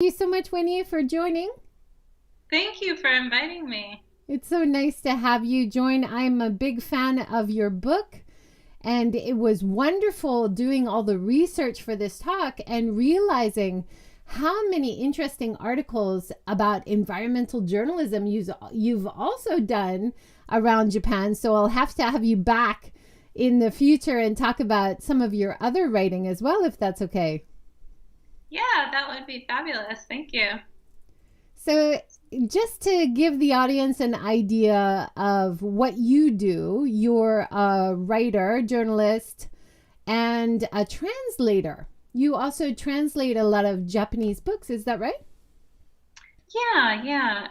Thank you so much, Winnie, for joining. Thank you for inviting me. It's so nice to have you join. I'm a big fan of your book, and it was wonderful doing all the research for this talk and realizing how many interesting articles about environmental journalism you've also done around Japan. So I'll have to have you back in the future and talk about some of your other writing as well, if that's okay. Yeah, that would be fabulous. Thank you. So, just to give the audience an idea of what you do, you're a writer, journalist, and a translator. You also translate a lot of Japanese books, is that right? Yeah.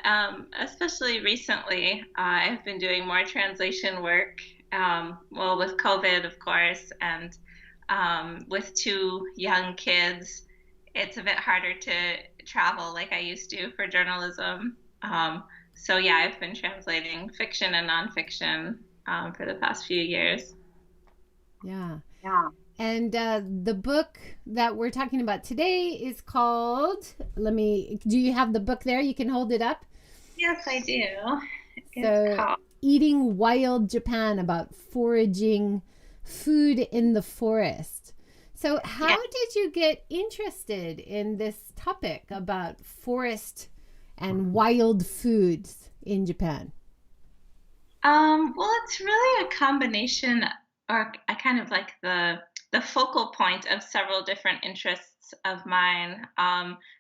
Especially recently, I've been doing more translation work. Well, with COVID, of course, and with two young kids, it's a bit harder to travel like I used to for journalism. So yeah, I've been translating fiction and nonfiction for the past few years. Yeah. Yeah. And the book that we're talking about today is called, do you have the book there? You can hold it up. Yes, I do. It's So, called. Eating Wild Japan, about foraging food in the forest. So, how Yeah. did you get interested in this topic about forest and wild foods in Japan? Well, it's really a combination or I kind of like the focal point of several different interests of mine.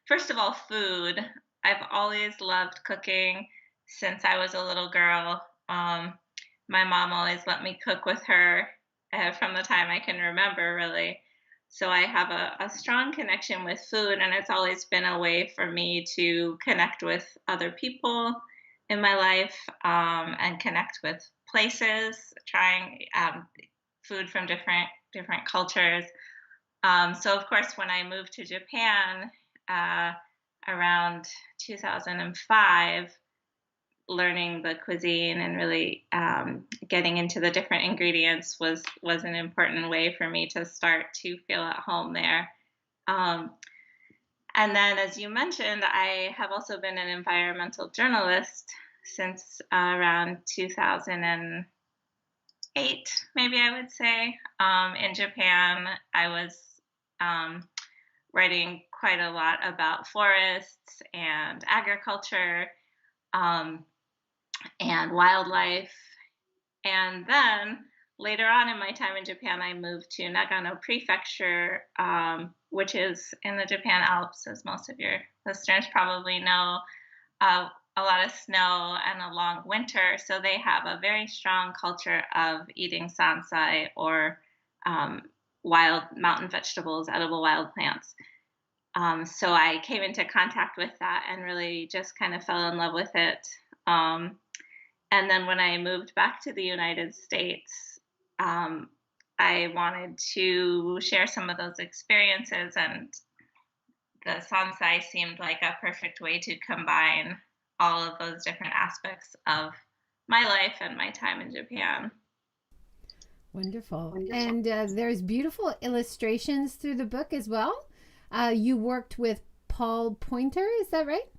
First of all, food. I've always loved cooking since I was a little girl. My mom always let me cook with her from the time I can remember, really. So I have a strong connection with food, and it's always been a way for me to connect with other people in my life and connect with places, trying food from different cultures. So of course, when I moved to Japan uh, around 2005, learning the cuisine and really getting into the different ingredients was an important way for me to start to feel at home there. Um, and then, as you mentioned, I have also been an environmental journalist since around 2008, maybe I would say. In Japan, I was writing quite a lot about forests and agriculture um, and wildlife. And then later on in my time in Japan, I moved to Nagano Prefecture, which is in the Japan Alps, as most of your listeners probably know. A lot of snow and a long winter, so they have a very strong culture of eating sansai or wild mountain vegetables, edible wild plants. So I came into contact with that and really just kind of fell in love with it. Um, and then when I moved back to the United States, um, I wanted to share some of those experiences, and the sansai seemed like a perfect way to combine all of those different aspects of my life and my time in Japan. Wonderful. Wonderful. And there's beautiful illustrations through the book as well. You worked with Paul Pointer, is that right?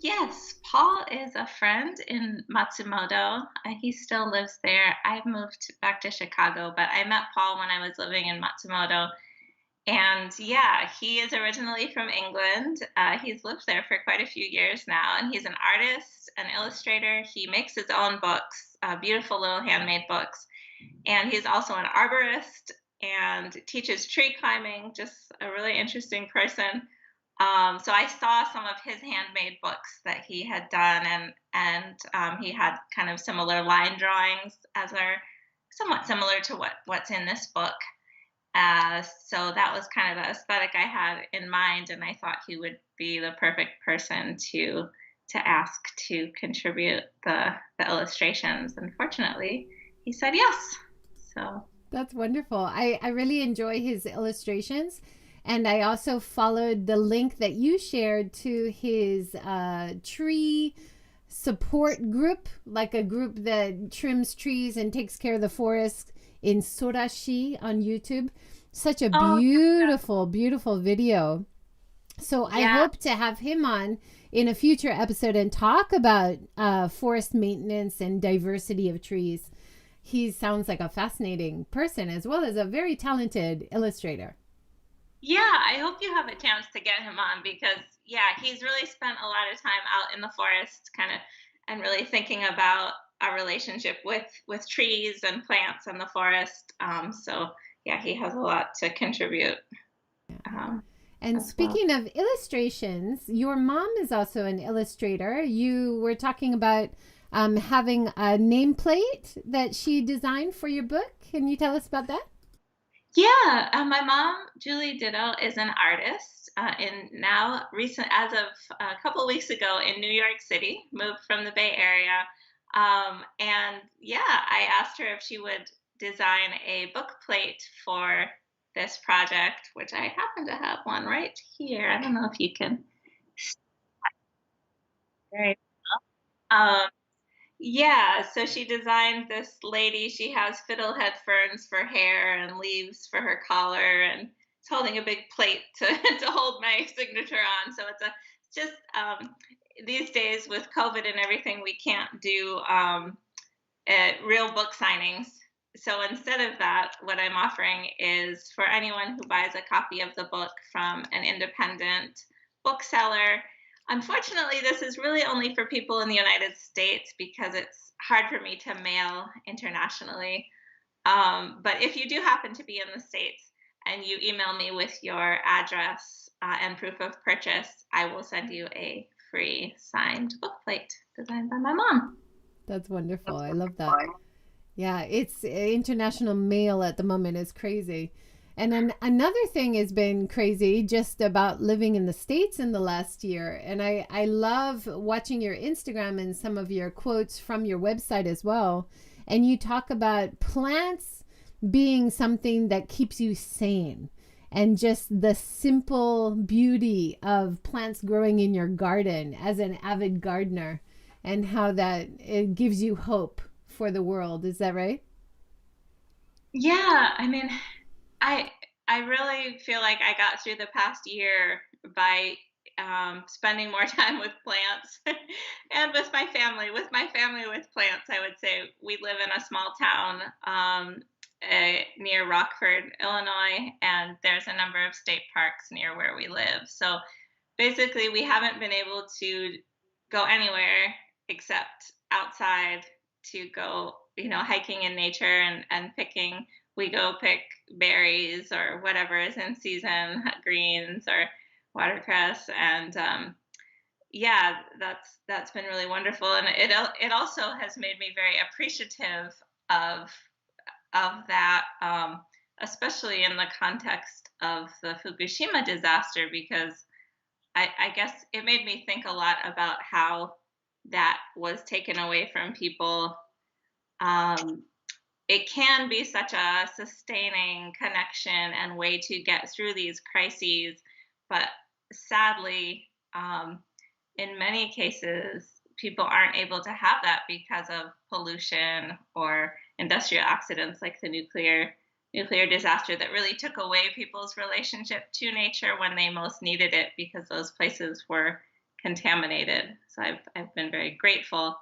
Yes, Paul is a friend in Matsumoto. He still lives there. I've moved back to Chicago, but I met Paul when I was living in Matsumoto. And yeah, he is originally from England. He's lived there for quite a few years now, and he's an artist, an illustrator. He makes his own books, beautiful little handmade books. And he's also an arborist and teaches tree climbing, just a really interesting person. So I saw some of his handmade books that he had done, and he had kind of similar line drawings as are somewhat similar to what's in this book. So that was kind of the aesthetic I had in mind, and I thought he would be the perfect person to ask to contribute the illustrations. And fortunately, he said yes. So That's wonderful. I really enjoy his illustrations. And I also followed the link that you shared to his tree support group, like a group that trims trees and takes care of the forest in Sorashi on YouTube. Such a oh beautiful, beautiful video. So I Yeah. hope to have him on in a future episode and talk about forest maintenance and diversity of trees. He sounds like a fascinating person as well as a very talented illustrator. Yeah, I hope you have a chance to get him on because, yeah, he's really spent a lot of time out in the forest, kind of, and really thinking about our relationship with trees and plants and the forest. So, yeah, he has a lot to contribute um, And as well. speaking of illustrations, your mom is also an illustrator. You were talking about having a nameplate that she designed for your book. Can you tell us about that? Yeah, my mom, Julie Ditto, is an artist. In now recent as of a couple weeks ago in New York City, moved from the Bay Area, and yeah, I asked her if she would design a book plate for this project, which I happen to have one right here. I don't know if you can. Right. Um, Yeah, so she designed this lady. She has fiddlehead ferns for hair and leaves for her collar, and it's holding a big plate to to hold my signature on. So it's just these days with COVID and everything, we can't do real book signings. So instead of that, what I'm offering is for anyone who buys a copy of the book from an independent bookseller. Unfortunately, this is really only for people in the United States because it's hard for me to mail internationally. But if you do happen to be in the States and you email me with your address and proof of purchase, I will send you a free signed book plate designed by my mom. That's wonderful. I love that. Yeah, it's international mail at the moment is crazy. And then another thing has been crazy just about living in the States in the last year. And I love watching your Instagram and some of your quotes from your website as well. And you talk about plants being something that keeps you sane and just the simple beauty of plants growing in your garden as an avid gardener and how that it gives you hope for the world. Is that right? Yeah, I mean, I I really feel like I got through the past year by spending more time with plants and with my family. With my family, with plants, I would say we live in a small town near Rockford, Illinois, and there's a number of state parks near where we live. So basically, we haven't been able to go anywhere except outside to go, hiking in nature and picking. We go pick berries or whatever is in season, greens or watercress, and yeah, that's been really wonderful, and it also has made me very appreciative of that, especially in the context of the Fukushima disaster, because I guess it made me think a lot about how that was taken away from people. Um, it can be such a sustaining connection and way to get through these crises, but sadly, in many cases, people aren't able to have that because of pollution or industrial accidents like the nuclear disaster that really took away people's relationship to nature when they most needed it because those places were contaminated. So I've been very grateful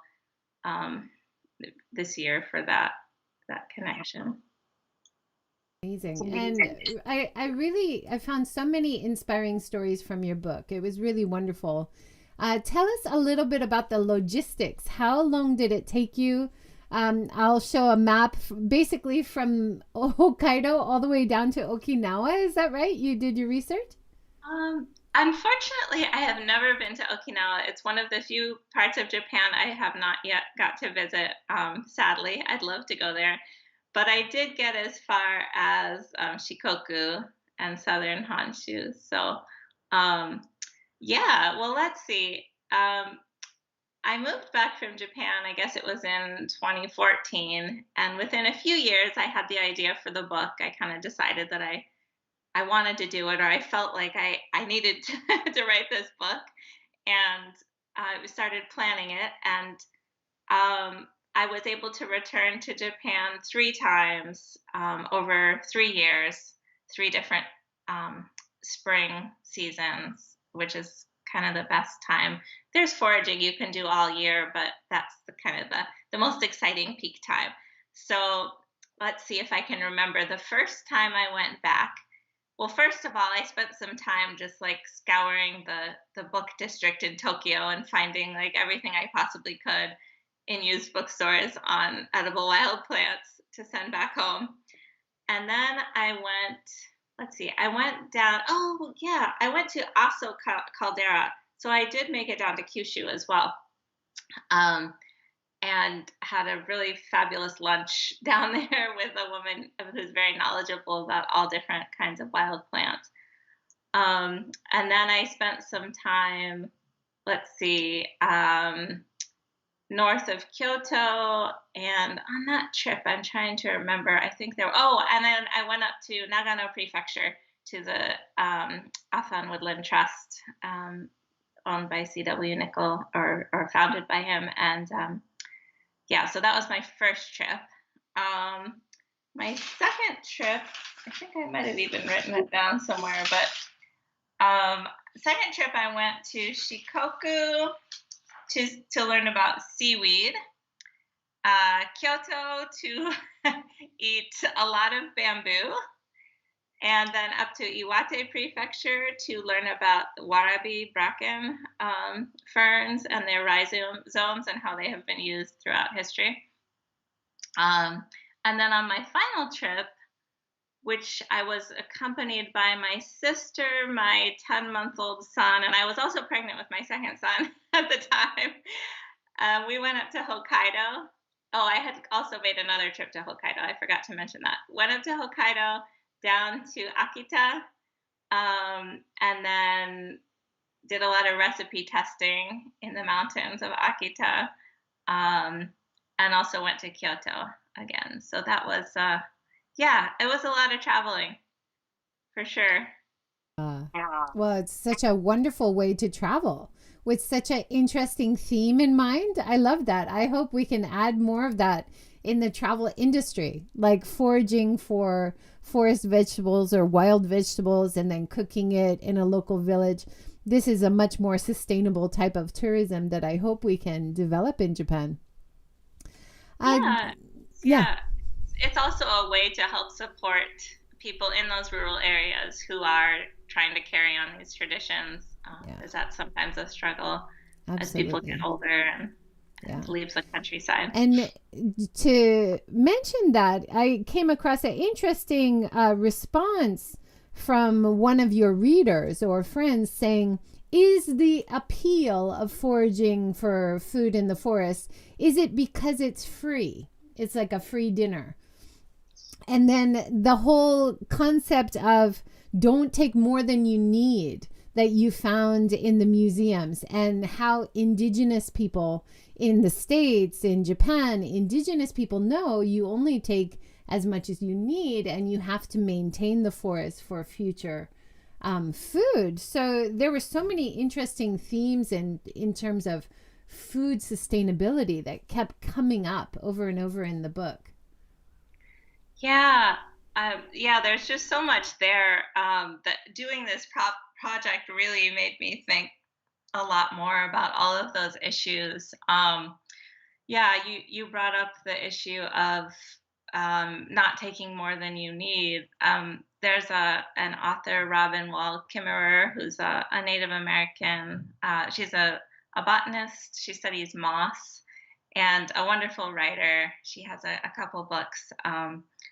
um, this year for that connection. Amazing. And I found so many inspiring stories from your book. It was really wonderful. Tell us a little bit about the logistics. How long did it take you? I'll show a map basically from Hokkaido all the way down to Okinawa. Is that right? You did your research? Unfortunately, I have never been to Okinawa. It's one of the few parts of Japan I have not yet got to visit. Sadly, I'd love to go there. But I did get as far as Shikoku and southern Honshu. So, um, yeah, well, let's see. I moved back from Japan, I guess it was in 2014. And within a few years, I had the idea for the book. I kind of decided that I wanted to do it, or I felt like I needed to write this book. And I started planning it. And I was able to return to Japan three times over 3 years, three different spring seasons. which is kind of the best time. There's foraging you can do all year, but that's the kind of the most exciting peak time. So let's see if I can remember the first time I went back. Well, first of all, I spent some time just like scouring the book district in Tokyo and finding like everything I possibly could in used bookstores on edible wild plants to send back home. And then I went, let's see, I went down, oh yeah, I went to Aso Caldera. So I did make it down to Kyushu as well. Um, and had a really fabulous lunch down there with a woman who's very knowledgeable about all different kinds of wild plants. And then I spent some time, let's see, north of Kyoto. And on that trip, I'm trying to remember, I think and then I went up to Nagano Prefecture to the Afan Woodland Trust, owned by C.W. Nickel or founded by him. And yeah, so that was my first trip. My second trip, I think I might have even written it down somewhere, but second trip I went to Shikoku to learn about seaweed, Kyoto to eat a lot of bamboo, and then up to Iwate Prefecture to learn about warabi bracken ferns and their rhizomes and how they have been used throughout history. And then on my final trip, which I was accompanied by my sister, my 10-month-old son, and I was also pregnant with my second son at the time. We went up to Hokkaido. Oh, I had also made another trip to Hokkaido. I forgot to mention that. Went up to Hokkaido, down to Akita, and then did a lot of recipe testing in the mountains of Akita, and also went to Kyoto again. So that was, it was a lot of traveling, for sure. Well, it's such a wonderful way to travel with such an interesting theme in mind. I love that. I hope we can add more of that in the travel industry, like foraging for forest vegetables or wild vegetables and then cooking it in a local village. This is a much more sustainable type of tourism that I hope we can develop in Japan. Yeah, Yeah. yeah. It's also a way to help support people in those rural areas who are trying to carry on these traditions. Is that sometimes a struggle as people get older and leave the countryside. And to mention that, I came across an interesting response from one of your readers or friends saying, is the appeal of foraging for food in the forest, is it because it's free? It's like a free dinner. And then the whole concept of don't take more than you need that you found in the museums, and how indigenous people in the States, in Japan, indigenous people know you only take as much as you need and you have to maintain the forest for future food. So there were so many interesting themes in terms of food sustainability that kept coming up over and over in the book. Yeah, there's just so much there. That doing this project really made me think a lot more about all of those issues. You brought up the issue of not taking more than you need. There's an author, Robin Wall Kimmerer, who's a Native American. She's a botanist. She studies moss and a wonderful writer. She has a couple books.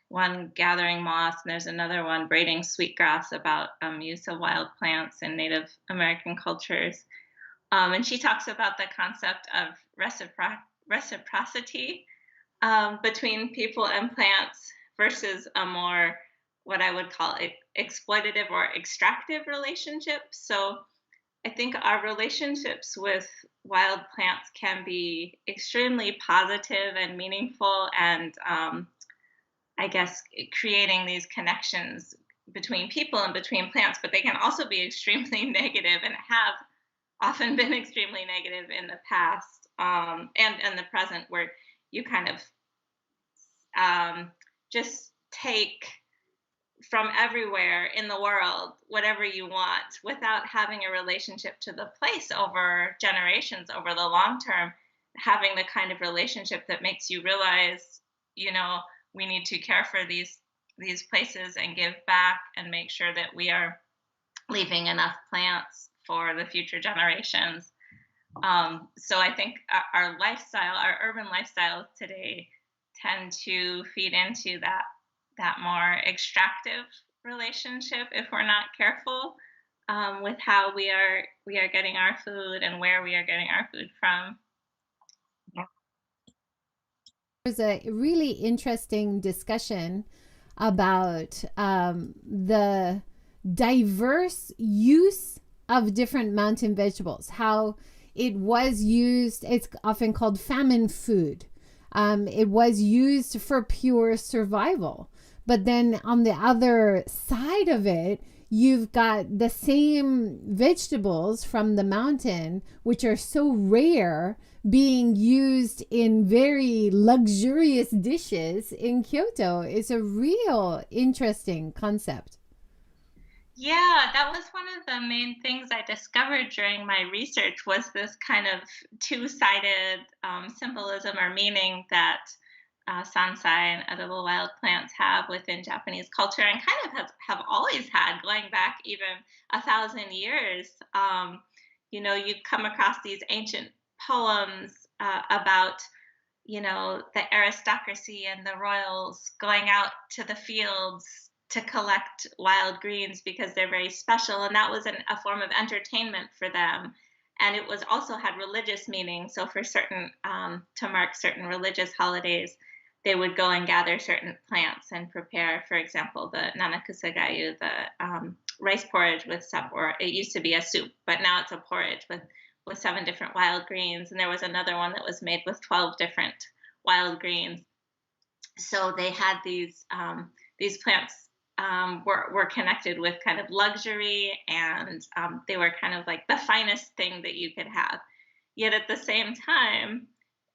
One, Gathering Moss, and there's another one, Braiding Sweetgrass, about use of wild plants in Native American cultures. And she talks about the concept of reciprocity between people and plants versus a more, what I would call exploitative or extractive relationship. So I think our relationships with wild plants can be extremely positive and meaningful, and I guess creating these connections between people and between plants, but they can also be extremely negative and have often been extremely negative in the past, and in the present, where you kind of just take from everywhere in the world, whatever you want, without having a relationship to the place over generations, over the long term, having the kind of relationship that makes you realize, you know, we need to care for these places and give back and make sure that we are leaving enough plants for the future generations. So I think our lifestyle, our urban lifestyles today tend to feed into that more extractive relationship if we're not careful with how we are getting our food and where we are getting our food from. There's a really interesting discussion about the diverse use of different mountain vegetables, how it was used, it's often called famine food. It was used for pure survival. But then on the other side of it, you've got the same vegetables from the mountain, which are so rare, being used in very luxurious dishes in Kyoto. It's a real interesting concept. Yeah, that was one of the main things I discovered during my research was this kind of two-sided symbolism or meaning that sansai and edible wild plants have within Japanese culture and kind of have always had, going back even 1,000 years. You come across these ancient poems about, the aristocracy and the royals going out to the fields to collect wild greens because they're very special. And that was a form of entertainment for them. And it was also had religious meaning. So for certain, to mark certain religious holidays, they would go and gather certain plants and prepare, for example, the nanakusagayu, the rice porridge or it used to be a soup, but now it's a porridge with 7 different wild greens. And there was another one that was made with 12 different wild greens. So they had these plants were connected with kind of luxury, and they were kind of like the finest thing that you could have. Yet at the same time,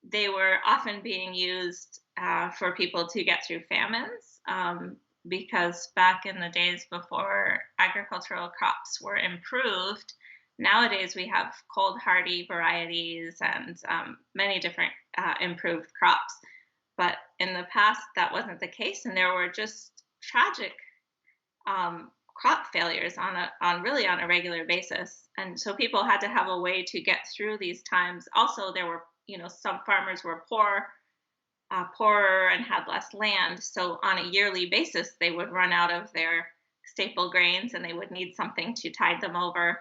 they were often being used for people to get through famines, because back in the days before agricultural crops were improved, nowadays we have cold hardy varieties and many different improved crops. But in the past, that wasn't the case, and there were just tragic crop failures on a regular basis. And so people had to have a way to get through these times. Also, there were, some farmers were poorer and had less land. So on a yearly basis, they would run out of their staple grains and they would need something to tide them over.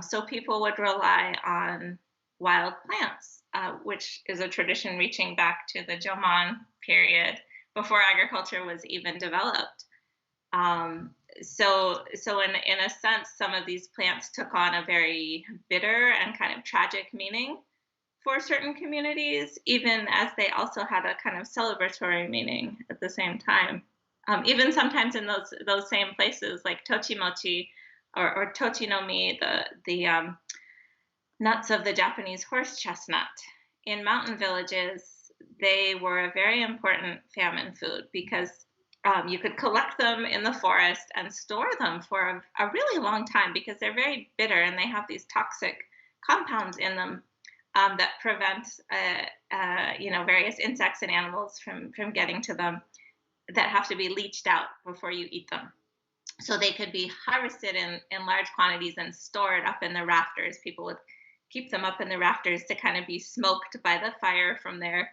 So people would rely on wild plants, which is a tradition reaching back to the Jomon period before agriculture was even developed. So in a sense, some of these plants took on a very bitter and kind of tragic meaning for certain communities, even as they also had a kind of celebratory meaning at the same time. Even sometimes in those same places, like tochimochi or tochinomi, the nuts of the Japanese horse chestnut, in mountain villages, they were a very important famine food because you could collect them in the forest and store them for a really long time because they're very bitter and they have these toxic compounds in them that prevent various insects and animals from getting to them, that have to be leached out before you eat them. So they could be harvested in large quantities and stored up in the rafters. People would keep them up in the rafters to kind of be smoked by the fire from their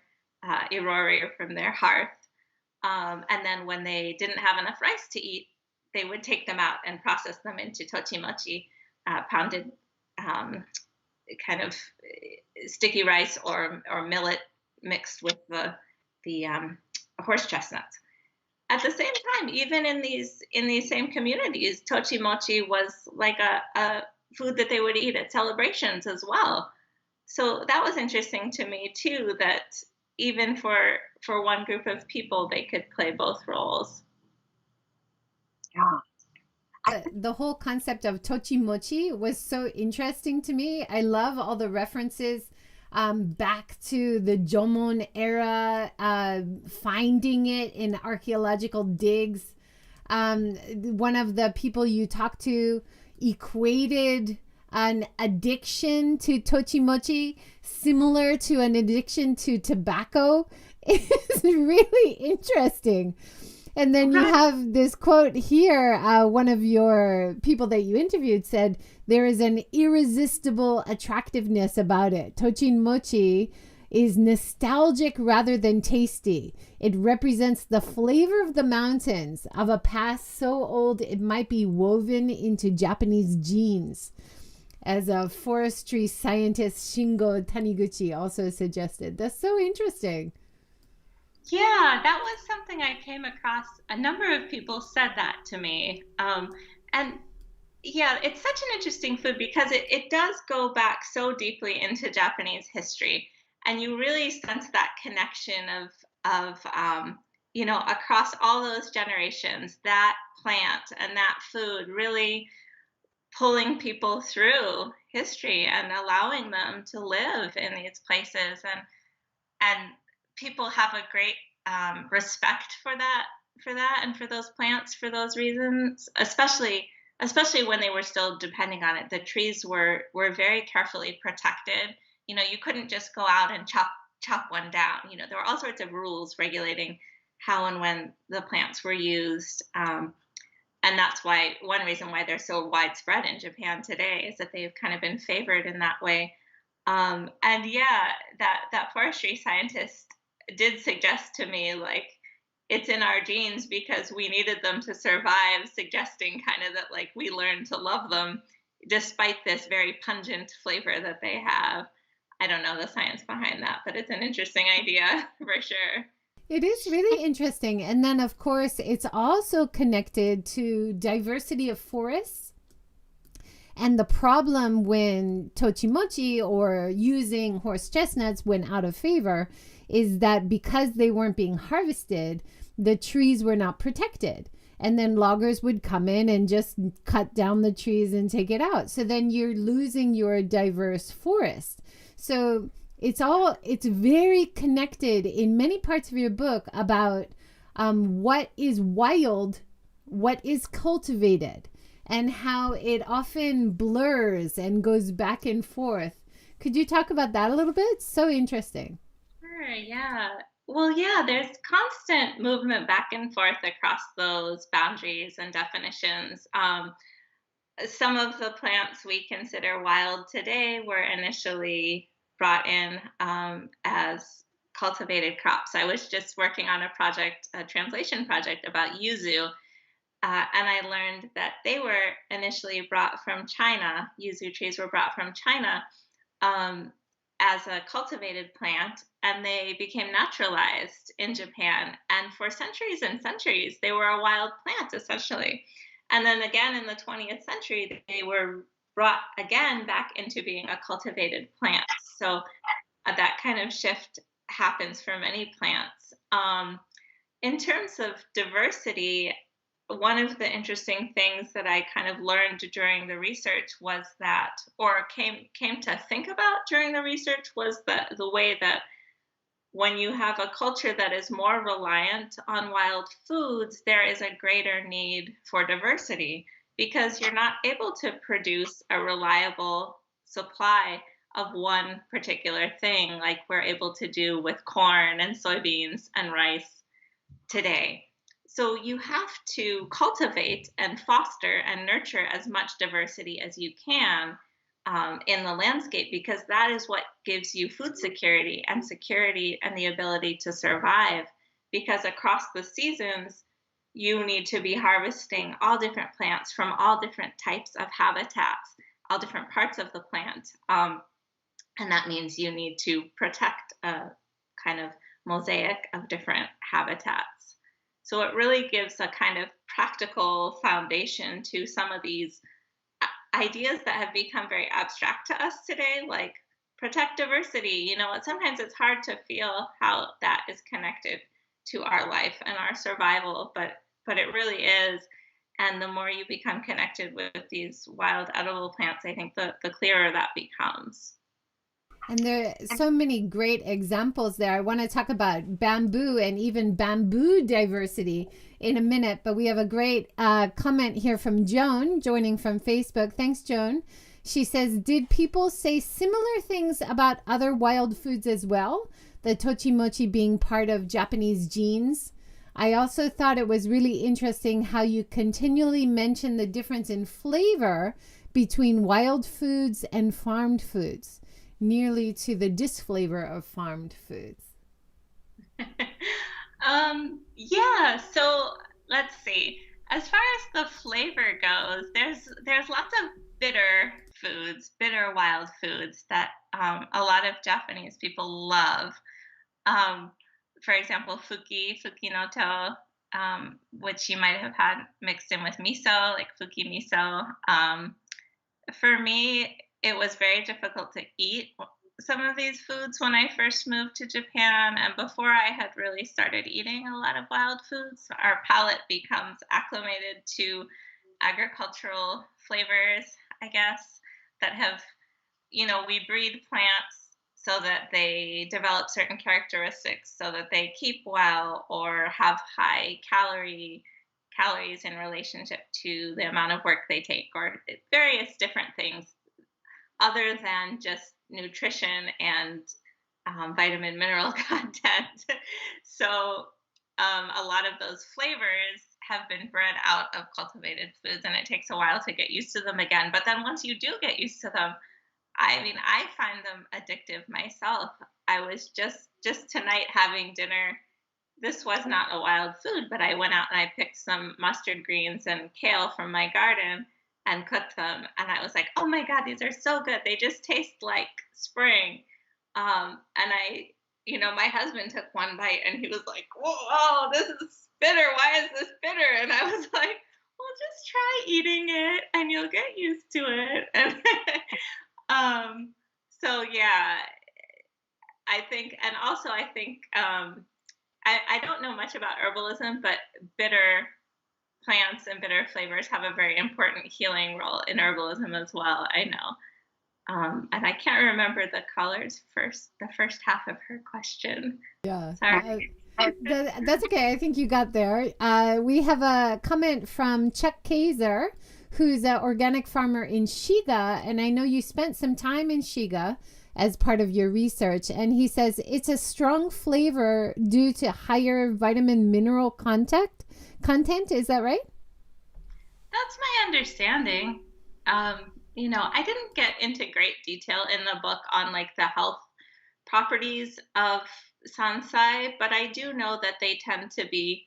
irori or from their hearth. And then when they didn't have enough rice to eat, they would take them out and process them into tochimochi, pounded kind of sticky rice or millet mixed with the horse chestnuts. At the same time, even in these same communities, tochimochi was like a food that they would eat at celebrations as well. So that was interesting to me too, that even for one group of people, they could play both roles. Yeah. The whole concept of tochimochi was so interesting to me. I love all the references back to the Jomon era, finding it in archaeological digs. One of the people you talked to equated an addiction to tochimochi similar to an addiction to tobacco. It's really interesting. And then you have this quote here. One of your people that you interviewed said, there is an irresistible attractiveness about it. Tochimochi is nostalgic rather than tasty. It represents the flavor of the mountains, of a past so old it might be woven into Japanese genes, as a forestry scientist Shingo Taniguchi also suggested. That's so interesting. Yeah, that was something I came across. A number of people said that to me. And yeah, it's such an interesting food because it does go back so deeply into Japanese history. And you really sense that connection of across all those generations, that plant and that food really pulling people through history and allowing them to live in these places. And people have a great respect for that and for those plants for those reasons, especially when they were still depending on it. The trees were very carefully protected. You couldn't just go out and chop one down. There were all sorts of rules regulating how and when the plants were used. And that's why one reason why they're so widespread in Japan today is that they've kind of been favored in that way. And yeah, that forestry scientist did suggest to me, like, it's in our genes because we needed them to survive, suggesting kind of that, like, we learned to love them despite this very pungent flavor that they have. I don't know the science behind that, but it's an interesting idea for sure. It is really interesting. And then, of course, it's also connected to diversity of forests. And the problem when tochimochi or using horse chestnuts went out of favor is that because they weren't being harvested, the trees were not protected. And then loggers would come in and just cut down the trees and take it out. So then you're losing your diverse forest. So it's very connected in many parts of your book about what is wild, what is cultivated, and how it often blurs and goes back and forth. Could you talk about that a little bit? So interesting. Sure, yeah. Well, yeah, there's constant movement back and forth across those boundaries and definitions. Some of the plants we consider wild today were initially brought in as cultivated crops. I was just working on a translation project about yuzu, and I learned that they were initially brought from China. Yuzu trees were brought from China as a cultivated plant, and they became naturalized in Japan. And for centuries and centuries, they were a wild plant, essentially. And then again in the 20th century, they were brought again back into being a cultivated plant. So that kind of shift happens for many plants. In terms of diversity, one of the interesting things that I kind of learned during the research was that, or came to think about during the research, was that the way that when you have a culture that is more reliant on wild foods, there is a greater need for diversity because you're not able to produce a reliable supply of one particular thing like we're able to do with corn and soybeans and rice today. So you have to cultivate and foster and nurture as much diversity as you can in the landscape, because that is what gives you food security and the ability to survive. Because across the seasons, you need to be harvesting all different plants from all different types of habitats, all different parts of the plant. And that means you need to protect a kind of mosaic of different habitats. So it really gives a kind of practical foundation to some of these ideas that have become very abstract to us today, like protect diversity. Sometimes it's hard to feel how that is connected to our life and our survival, but it really is. And the more you become connected with these wild edible plants, I think the clearer that becomes. And there are so many great examples there. I want to talk about bamboo and even bamboo diversity in a minute, but we have a great comment here from Joan joining from Facebook. Thanks, Joan. She says, did people say similar things about other wild foods as well? The tochimochi being part of Japanese genes. I also thought it was really interesting how you continually mention the difference in flavor between wild foods and farmed foods, nearly to the disflavor of farmed foods. Yeah, so let's see. As far as the flavor goes, there's lots of bitter foods, bitter wild foods that a lot of Japanese people love. Um, for example, fukinoto, which you might have had mixed in with miso, like fuki miso. For me, it was very difficult to eat some of these foods when I first moved to Japan. And before I had really started eating a lot of wild foods, our palate becomes acclimated to agricultural flavors, I guess, that have, we breed plants so that they develop certain characteristics so that they keep well or have high calories in relationship to the amount of work they take, or various different things other than just nutrition and vitamin mineral content. So a lot of those flavors have been bred out of cultivated foods, and it takes a while to get used to them again. But then once you do get used to them, I mean, I find them addictive myself. I was just tonight having dinner. This was not a wild food, but I went out and I picked some mustard greens and kale from my garden and cooked them. And I was like, oh my God, these are so good. They just taste like spring. And my husband took one bite and he was like, whoa, this is bitter. Why is this bitter? And I was like, well, just try eating it and you'll get used to it. And so, yeah, I think I don't know much about herbalism, but bitter plants and bitter flavors have a very important healing role in herbalism as well. I know. And I can't remember the first half of her question. Yeah. Sorry. That's okay. I think you got there. We have a comment from Chuck Kaiser, who's an organic farmer in Shiga. And I know you spent some time in Shiga as part of your research. And he says it's a strong flavor due to higher vitamin mineral content. Is that right? That's my understanding. I didn't get into great detail in the book on like the health properties of sansai, but I do know that they tend to be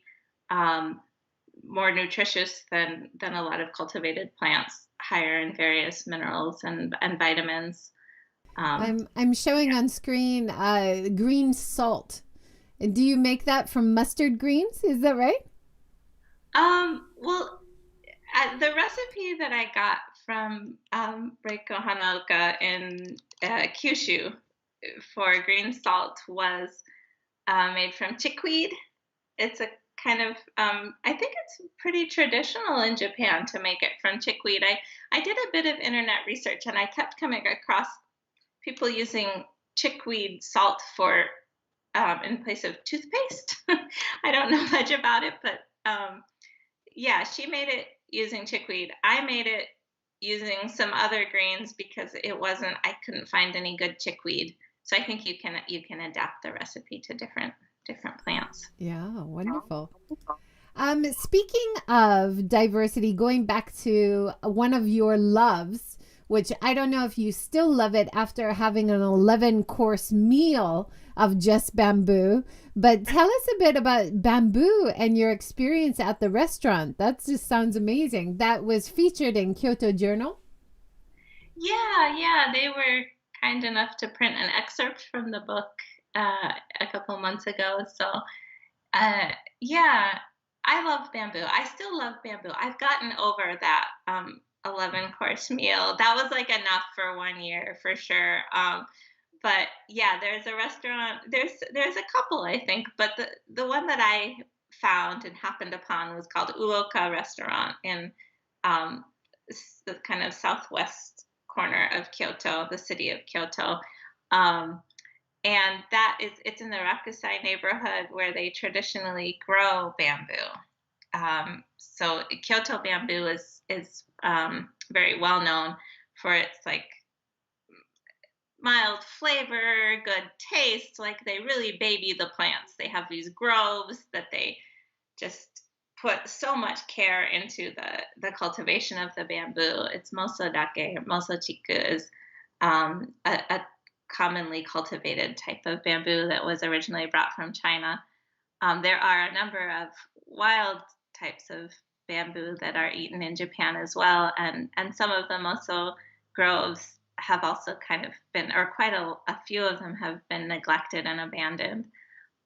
more nutritious than a lot of cultivated plants, higher in various minerals and vitamins. I'm showing on screen green salt. Do you make that from mustard greens? Is that right? Well, the recipe that I got from Reiko Hanaoka in Kyushu for green salt was made from chickweed. It's a kind of, I think it's pretty traditional in Japan to make it from chickweed. I did a bit of internet research and I kept coming across people using chickweed salt for in place of toothpaste. I don't know much about it, but yeah, she made it using chickweed. I made it using some other greens because I couldn't find any good chickweed. So I think you can adapt the recipe to different plants. Yeah, wonderful. Speaking of diversity, going back to one of your loves, which I don't know if you still love it after having an 11-course meal of just bamboo, but tell us a bit about bamboo and your experience at the restaurant. That just sounds amazing. That was featured in Kyoto Journal. Yeah, they were kind enough to print an excerpt from the book a couple months ago. So, yeah, I love bamboo. I still love bamboo. I've gotten over that 11-course meal. That was like enough for 1 year for sure. But yeah, there's a restaurant. There's a couple, I think, but the one that I found and happened upon was called Uoka Restaurant in the kind of southwest corner of Kyoto, the city of Kyoto. Um, and it's in the Rakusai neighborhood where they traditionally grow bamboo. So Kyoto bamboo is very well known for its like mild flavor, good taste. Like they really baby the plants. They have these groves that they just put so much care into the cultivation of the bamboo. It's mosodake or mosochiku is a commonly cultivated type of bamboo that was originally brought from China. There are a number of wild types of bamboo that are eaten in Japan as well, and some of them also groves have also kind of been, or quite a few of them have been neglected and abandoned.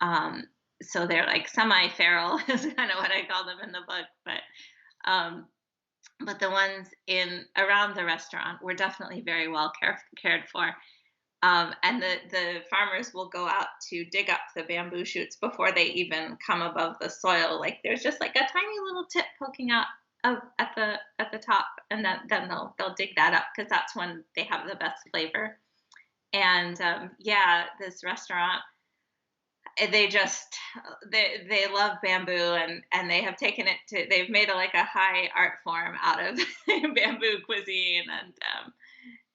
Um, so they're like semi-feral is kind of what I call them in the book, um, but the ones in around the restaurant were definitely very well cared for. And the farmers will go out to dig up the bamboo shoots before they even come above the soil. Like there's just like a tiny little tip poking out at the top, and then they'll dig that up because that's when they have the best flavor. And yeah, this restaurant, they just they love bamboo, and they have taken it to, they've made like a high art form out of bamboo cuisine. And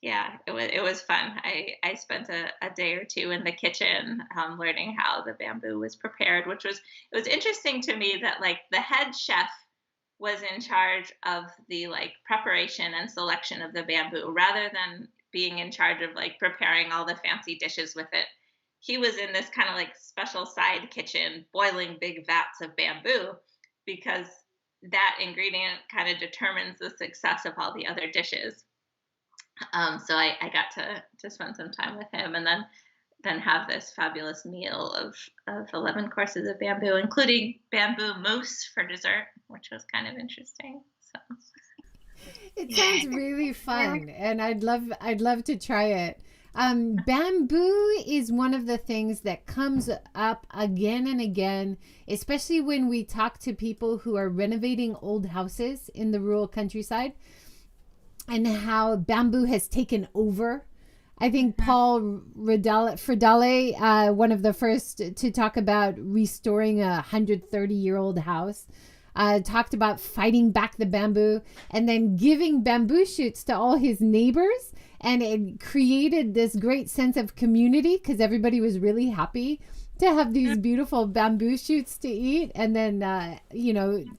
yeah, it was fun. I spent a day or two in the kitchen, learning how the bamboo was prepared, which was, it was interesting to me that like the head chef was in charge of the like preparation and selection of the bamboo rather than being in charge of like preparing all the fancy dishes with it. He was in this kind of like special side kitchen boiling big vats of bamboo because that ingredient kind of determines the success of all the other dishes. So I got to spend some time with him, and then have this fabulous meal of 11 courses of bamboo, including bamboo mousse for dessert, which was kind of interesting. So It sounds really fun, and I'd love to try it. Bamboo is one of the things that comes up again and again, especially when we talk to people who are renovating old houses in the rural countryside, and how bamboo has taken over. I think Paul Fridale, one of the first to talk about restoring a 130-year-old house, talked about fighting back the bamboo and then giving bamboo shoots to all his neighbors. And it created this great sense of community because everybody was really happy to have these beautiful bamboo shoots to eat. And then,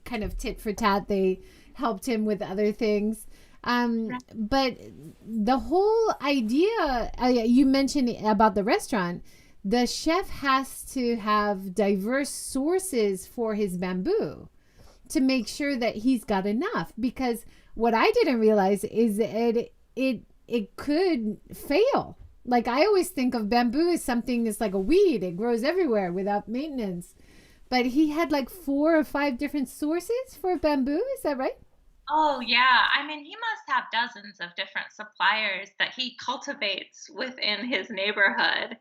kind of tit for tat, they helped him with other things. But the whole idea, you mentioned about the restaurant, the chef has to have diverse sources for his bamboo to make sure that he's got enough. Because what I didn't realize is that it could fail. Like I always think of bamboo as something that's like a weed. It grows everywhere without maintenance. But he had like 4 or 5 different sources for bamboo. Is that right? oh yeah, I mean he must have dozens of different suppliers that he cultivates within his neighborhood.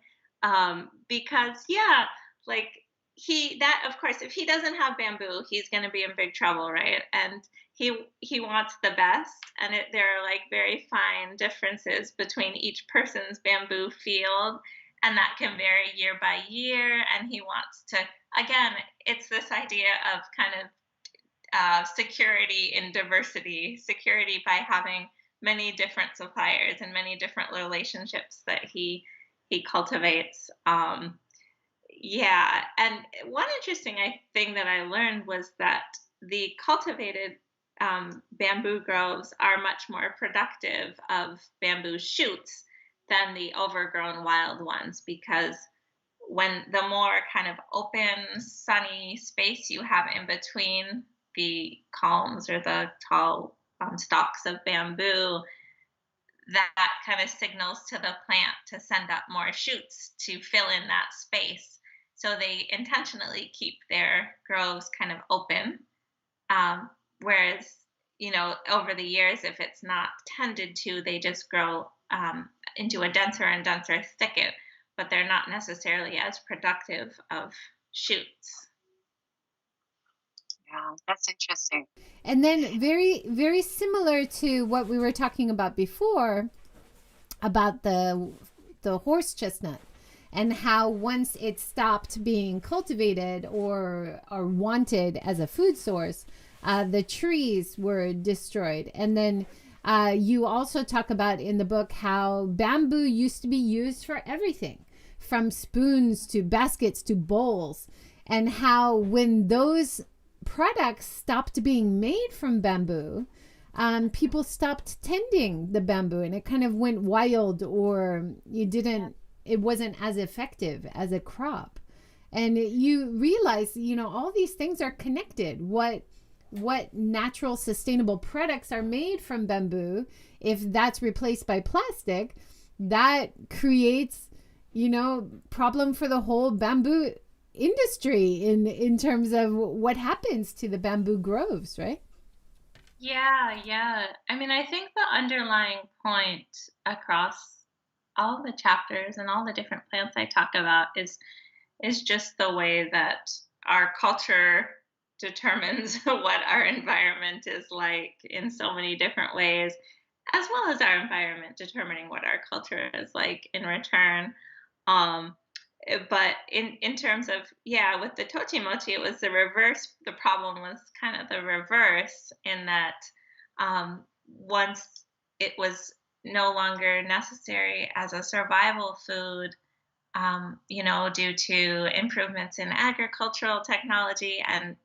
Because yeah, like he that of course if he doesn't have bamboo, he's going to be in big trouble, right? And he wants the best, and there are like very fine differences between each person's bamboo field, and that can vary year by year. And he wants to, again, it's this idea of kind of security in diversity, security by having many different suppliers and many different relationships that he cultivates. Yeah, and one interesting thing that I learned was that the cultivated bamboo groves are much more productive of bamboo shoots than the overgrown wild ones, because when the more kind of open, sunny space you have in between the culms or the tall stalks of bamboo, that kind of signals to the plant to send up more shoots to fill in that space. So they intentionally keep their groves kind of open. Whereas, over the years, if it's not tended to, they just grow into a denser and denser thicket, but they're not necessarily as productive of shoots. Yeah, that's interesting. And then very, very similar to what we were talking about before, about the the horse chestnut, and how once it stopped being cultivated or wanted as a food source, the trees were destroyed. And then you also talk about in the book how bamboo used to be used for everything, from spoons to baskets to bowls, and how when those products stopped being made from bamboo, people stopped tending the bamboo, and it kind of went wild, or it wasn't as effective as a crop. And you realize, all these things are connected. What natural sustainable products are made from bamboo, if that's replaced by plastic, that creates, problem for the whole bamboo industry in terms of what happens to the bamboo groves, right? Yeah. I mean, I think the underlying point across all the chapters and all the different plants I talk about is just the way that our culture determines what our environment is like in so many different ways, as well as our environment determining what our culture is like in return. Um, but in terms of, yeah, with the tochimochi, it was the reverse. The problem was kind of the reverse, in that once it was no longer necessary as a survival food, due to improvements in agricultural technology, and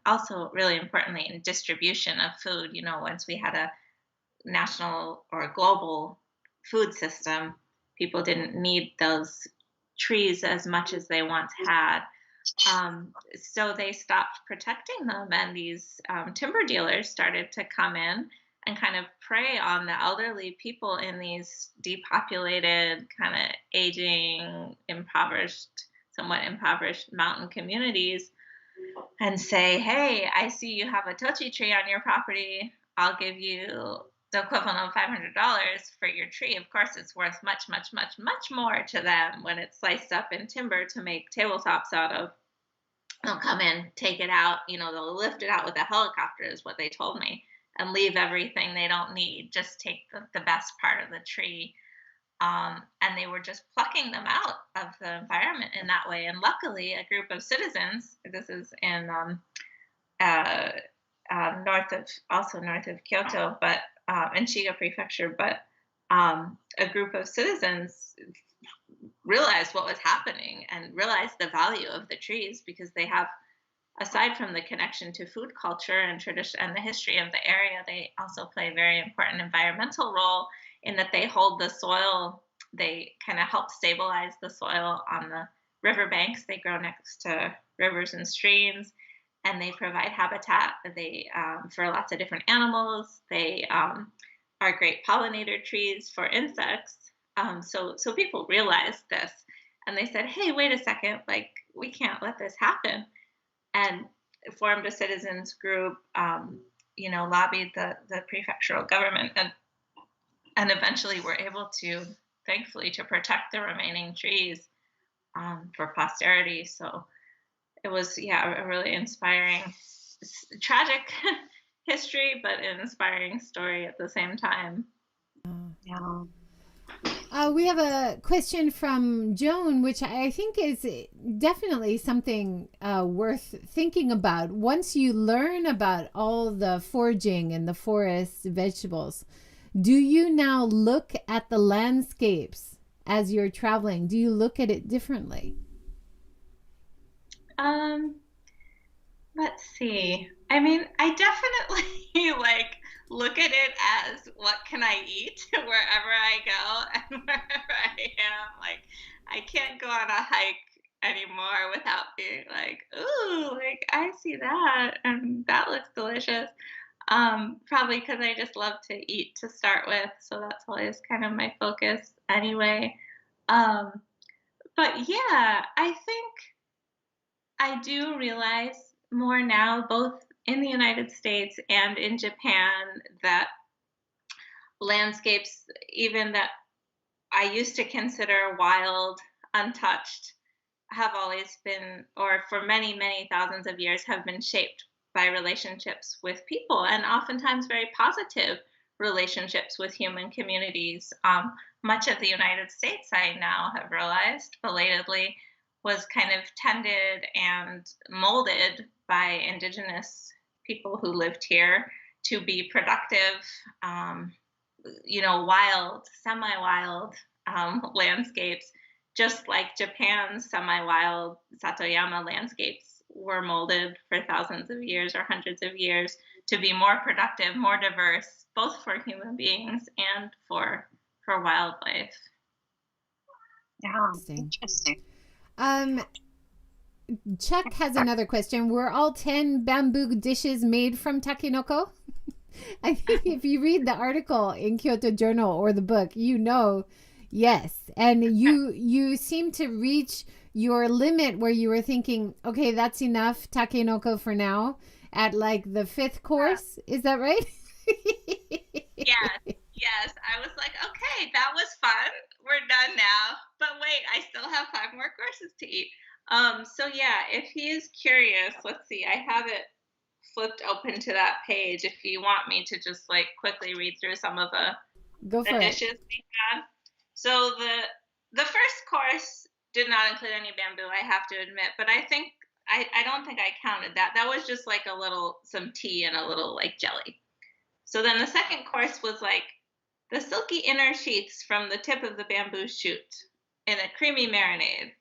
also really importantly in distribution of food. Once we had a national or global food system, people didn't need those trees as much as they once had. So they stopped protecting them, and these timber dealers started to come in and kind of prey on the elderly people in these depopulated, kind of aging, somewhat impoverished mountain communities, and say, hey, I see you have a tochi tree on your property. I'll give you the equivalent of $500 for your tree. Of course, it's worth much, much, much, much more to them when it's sliced up in timber to make tabletops out of. They'll come in, take it out, they'll lift it out with a helicopter, is what they told me, and leave everything they don't need, just take the best part of the tree. And they were just plucking them out of the environment in that way. And luckily, a group of citizens, this is in north of Kyoto, but in Shiga Prefecture, but a group of citizens realized what was happening and realized the value of the trees, because they have, aside from the connection to food culture and tradition and the history of the area, they also play a very important environmental role in that they hold the soil. They kind of help stabilize the soil on the riverbanks. They grow next to rivers and streams, and they provide habitat for lots of different animals. They are great pollinator trees for insects. So people realized this, and they said, hey, wait a second, we can't let this happen. And formed a citizens group, lobbied the prefectural government, and eventually were able to, thankfully, to protect the remaining trees for posterity. So it was, a really inspiring, tragic history, but an inspiring story at the same time. Yeah. We have a question from Joan, which I think is definitely something worth thinking about. Once you learn about all the foraging and the forest vegetables, do you now look at the landscapes as you're traveling? Do you look at it differently? Let's see. I mean, I definitely look at it as, what can I eat wherever I go and wherever I am. I can't go on a hike anymore without being ooh, I see that and that looks delicious. Probably because I just love to eat to start with, so that's always kind of my focus anyway. But yeah, I think I do realize more now, both in the United States and in Japan, that landscapes, even that I used to consider wild, untouched, have always been, or for many, many thousands of years, have been shaped by relationships with people, and oftentimes very positive relationships with human communities. Much of the United States, I now have realized, belatedly, was kind of tended and molded by indigenous people who lived here to be productive, wild, semi-wild landscapes, just like Japan's semi-wild Satoyama landscapes were molded for thousands of years or hundreds of years to be more productive, more diverse, both for human beings and for wildlife. Yeah, interesting. Chuck has another question. Were all 10 bamboo dishes made from takenoko? I think if you read the article in Kyoto Journal or the book, yes. And you seem to reach your limit where you were thinking, okay, that's enough takenoko for now at like the 5th course. Is that right? Yes. I was like, okay, that was fun. We're done now. But wait, I still have 5 more courses to eat. So yeah, if he is curious, let's see, I have it flipped open to that page if you want me to just like quickly read through some of the dishes we had. So the first course did not include any bamboo, I have to admit, but I don't think I counted that. That was just like some tea and a little like jelly. So then the second course was like the silky inner sheaths from the tip of the bamboo shoot in a creamy marinade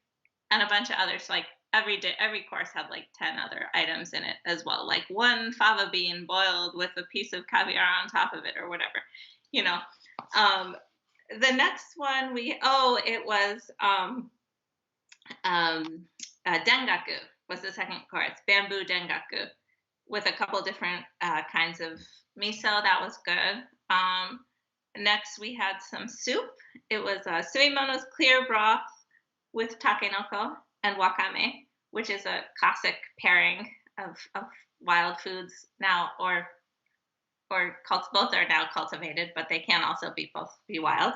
and a bunch of others. Like every course had like 10 other items in it as well, like 1 fava bean boiled with a piece of caviar on top of it or whatever, The next one it was dengaku was the second course, bamboo dengaku with a couple different kinds of miso. That was good. Next we had some soup. It was suimono's clear broth with takenoko and wakame, which is a classic pairing of wild foods now, or both are now cultivated, but they can also be wild.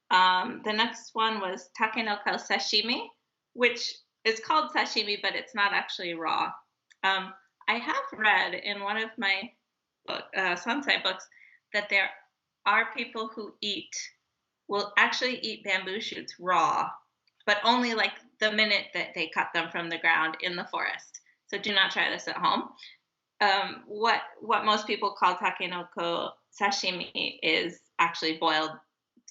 The next one was takenoko sashimi, which is called sashimi, but it's not actually raw. I have read in one of my Sansai books that there are people who will actually eat bamboo shoots raw, but only like the minute that they cut them from the ground in the forest. So do not try this at home. What most people call takenoko sashimi is actually boiled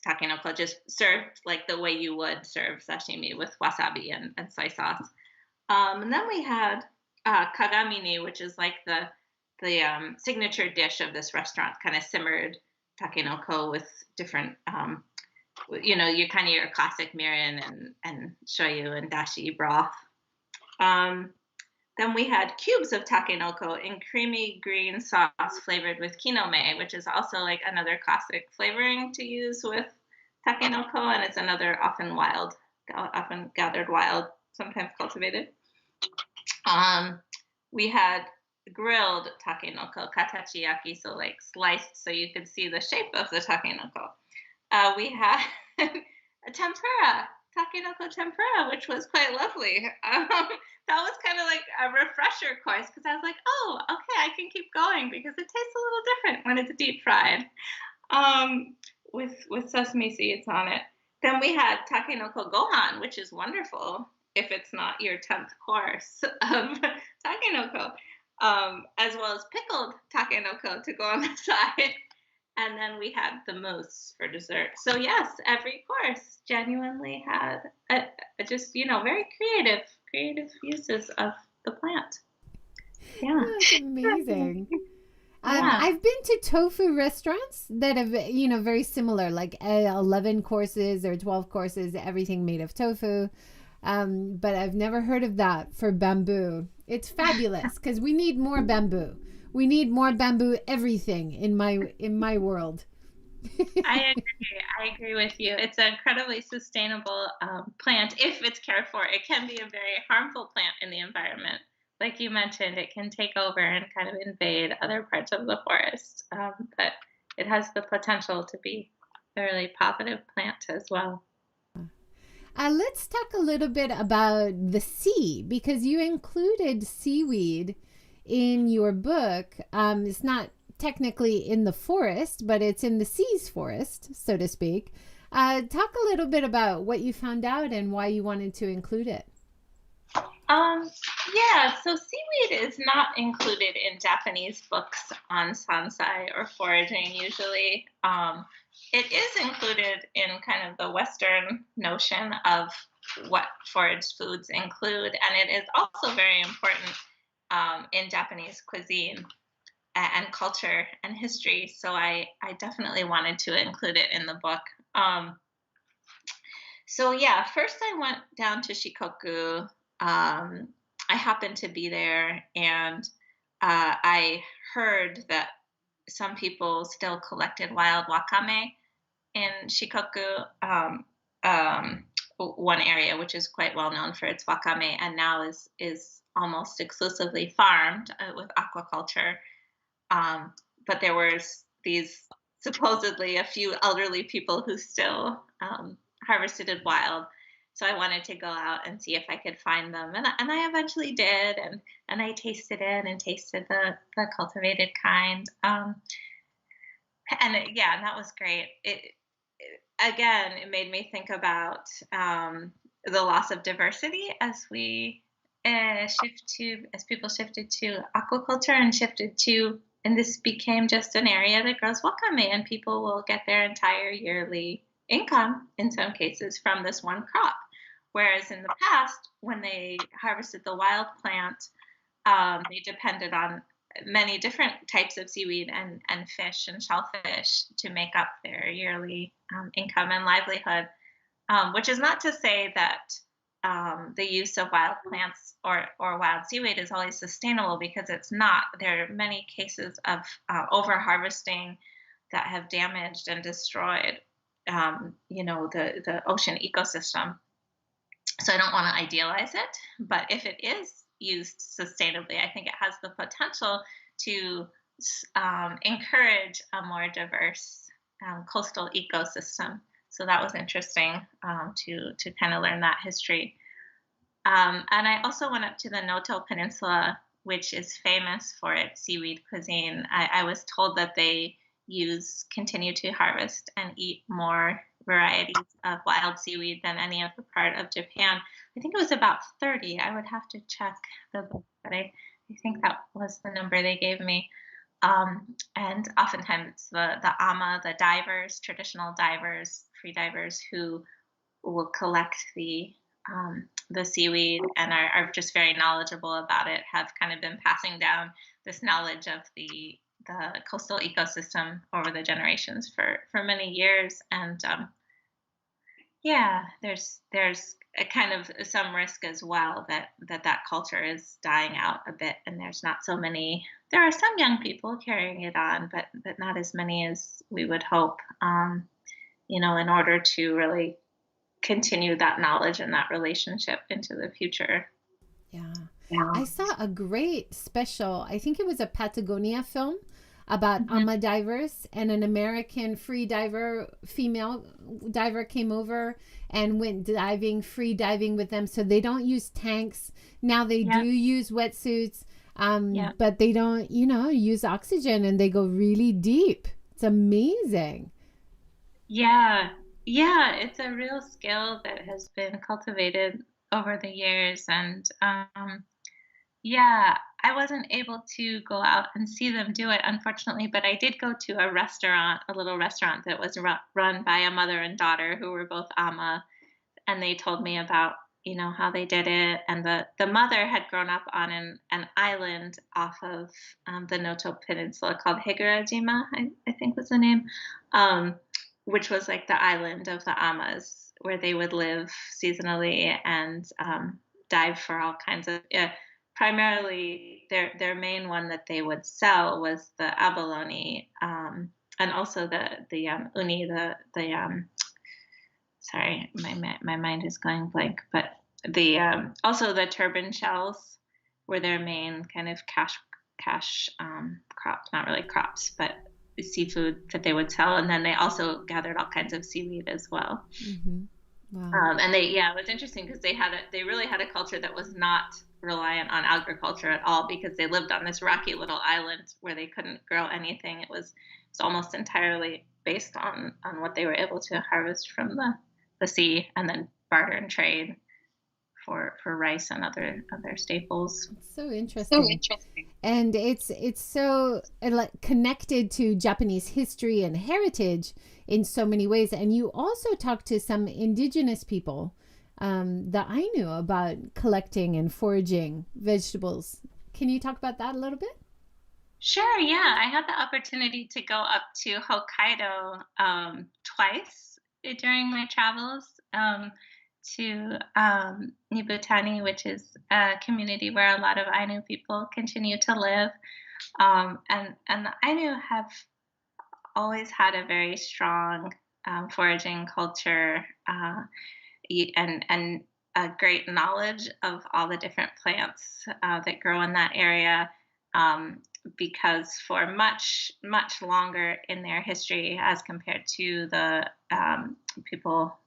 takenoko, just served like the way you would serve sashimi with wasabi and soy sauce. And then we had kagamini, which is like the signature dish of this restaurant, kind of simmered takenoko with different your classic mirin and shoyu and dashi broth. Then we had cubes of takenoko in creamy green sauce flavored with kinome, which is also like another classic flavoring to use with takenoko, and it's another often gathered wild, sometimes cultivated. We had grilled takenoko, katachiyaki, so like sliced so you could see the shape of the takenoko. We had a tempura, takenoko tempura, which was quite lovely. That was kind of like a refresher course because I was like, oh, okay, I can keep going because it tastes a little different when it's deep fried with sesame seeds on it. Then we had takenoko gohan, which is wonderful if it's not your 10th course of takenoko, as well as pickled takenoko to go on the side. And then we had the mousse for dessert. So yes, every course genuinely had just very creative uses of the plant. Yeah, that's amazing. I've been to tofu restaurants that have very similar, like 11 courses or 12 courses, everything made of tofu. But I've never heard of that for bamboo. It's fabulous because we need more bamboo. We need more bamboo everything in my world. I agree with you. It's an incredibly sustainable plant if it's cared for. It can be a very harmful plant in the environment. Like you mentioned, it can take over and kind of invade other parts of the forest. But it has the potential to be a really positive plant as well. Let's talk a little bit about the sea, because you included seaweed in your book. It's not technically in the forest, but it's in the sea's forest, so to speak. Talk a little bit about what you found out and why you wanted to include it. Yeah, so seaweed is not included in Japanese books on sansai or foraging usually. It is included in kind of the Western notion of what foraged foods include, and it is also very important in Japanese cuisine and culture and history. So I definitely wanted to include it in the book. So yeah, first I went down to Shikoku. I happened to be there, and I heard that some people still collected wild wakame in Shikoku, one area which is quite well known for its wakame, and now is almost exclusively farmed with aquaculture. But there was these supposedly a few elderly people who still harvested it wild. So I wanted to go out and see if I could find them, and I eventually did, and I tasted it and tasted the cultivated kind, and that was great. Again, it made me think about the loss of diversity as we as people shifted to aquaculture and this became just an area that grows wakame, and people will get their entire yearly income in some cases from this one crop. Whereas in the past, when they harvested the wild plant, they depended on many different types of seaweed and fish and shellfish to make up their yearly income and livelihood, which is not to say that the use of wild plants or wild seaweed is always sustainable, because it's not. There are many cases of over-harvesting that have damaged and destroyed the ocean ecosystem. So I don't want to idealize it, but if it is used sustainably, I think it has the potential to encourage a more diverse coastal ecosystem. So that was interesting to kind of learn that history. And I also went up to the Noto Peninsula, which is famous for its seaweed cuisine. I was told that they continue to harvest and eat more varieties of wild seaweed than any other part of Japan. I think it was about 30. I would have to check the book, but I think that was the number they gave me. And oftentimes it's the ama, the divers, traditional divers, free divers, who will collect the seaweed and are just very knowledgeable about it, have kind of been passing down this knowledge of the coastal ecosystem over the generations for many years. And there's a kind of some risk as well that culture is dying out a bit, and there are some young people carrying it on, but not as many as we would hope, in order to really continue that knowledge and that relationship into the future. Yeah. I saw a great special, I think it was a Patagonia film about ama divers, and an American female diver came over and went free diving with them. So they don't use tanks. Now they do use wetsuits, but they don't, use oxygen, and they go really deep. It's amazing. Yeah, it's a real skill that has been cultivated over the years, and I wasn't able to go out and see them do it, unfortunately, but I did go to a little restaurant that was run by a mother and daughter who were both ama, and they told me about, how they did it. And the mother had grown up on an island off of the Noto Peninsula called Higurajima, I think was the name, which was like the island of the amas, where they would live seasonally and dive for all kinds of primarily their main one that they would sell was the abalone, and also the uni, sorry, my mind is going blank, but also the turban shells were their main kind of cash crops, not really crops, but seafood that they would sell. And then they also gathered all kinds of seaweed as well. Mm-hmm. Wow. And it was interesting because they really had a culture that was not reliant on agriculture at all because they lived on this rocky little island where they couldn't grow anything. It's almost entirely based on what they were able to harvest from the sea and then barter and trade for rice and other staples. It's so interesting. And it's so connected to Japanese history and heritage in so many ways. And you also talked to some indigenous people that I knew about collecting and foraging vegetables. Can you talk about that a little bit? Sure, yeah. I had the opportunity to go up to Hokkaido twice during my travels. To Nibutani, which is a community where a lot of Ainu people continue to live. And the Ainu have always had a very strong foraging culture and a great knowledge of all the different plants that grow in that area. Because for much, much longer in their history as compared to the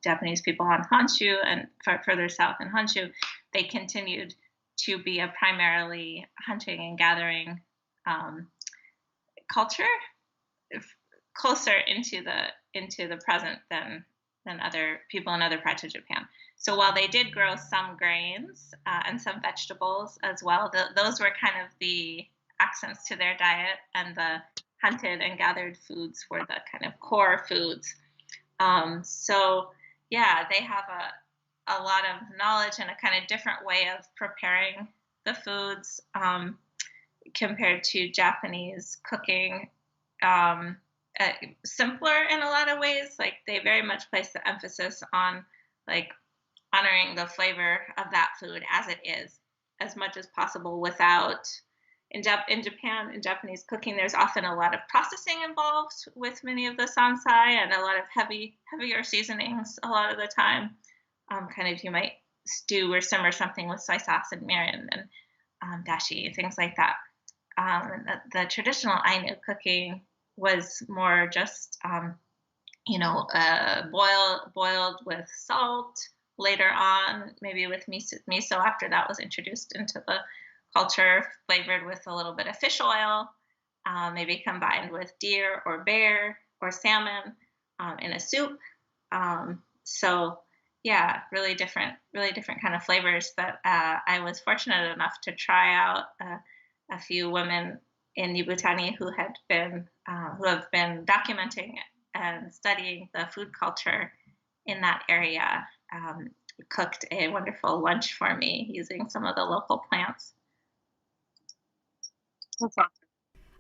Japanese people on Honshu and further south in Honshu, they continued to be a primarily hunting and gathering culture, closer into the present than other people in other parts of Japan. So while they did grow some grains and some vegetables as well, those were kind of the accents to their diet, and the hunted and gathered foods were the kind of core foods. So yeah, they have a lot of knowledge and a kind of different way of preparing the foods compared to Japanese cooking. Simpler in a lot of ways. Like they very much place the emphasis on like honoring the flavor of that food as it is, as much as possible without. In Japan, in Japanese cooking, there's often a lot of processing involved with many of the sansai and a lot of heavier seasonings a lot of the time. Kind of you might stew or simmer something with soy sauce and mirin and dashi, things like that. The traditional Ainu cooking was more just, boiled with salt. Later on, maybe with miso after that was introduced into the culture, flavored with a little bit of fish oil, maybe combined with deer or bear or salmon in a soup. So yeah, really different kind of flavors that I was fortunate enough to try out. A few women in Nibutani who have been documenting and studying the food culture in that area cooked a wonderful lunch for me using some of the local plants.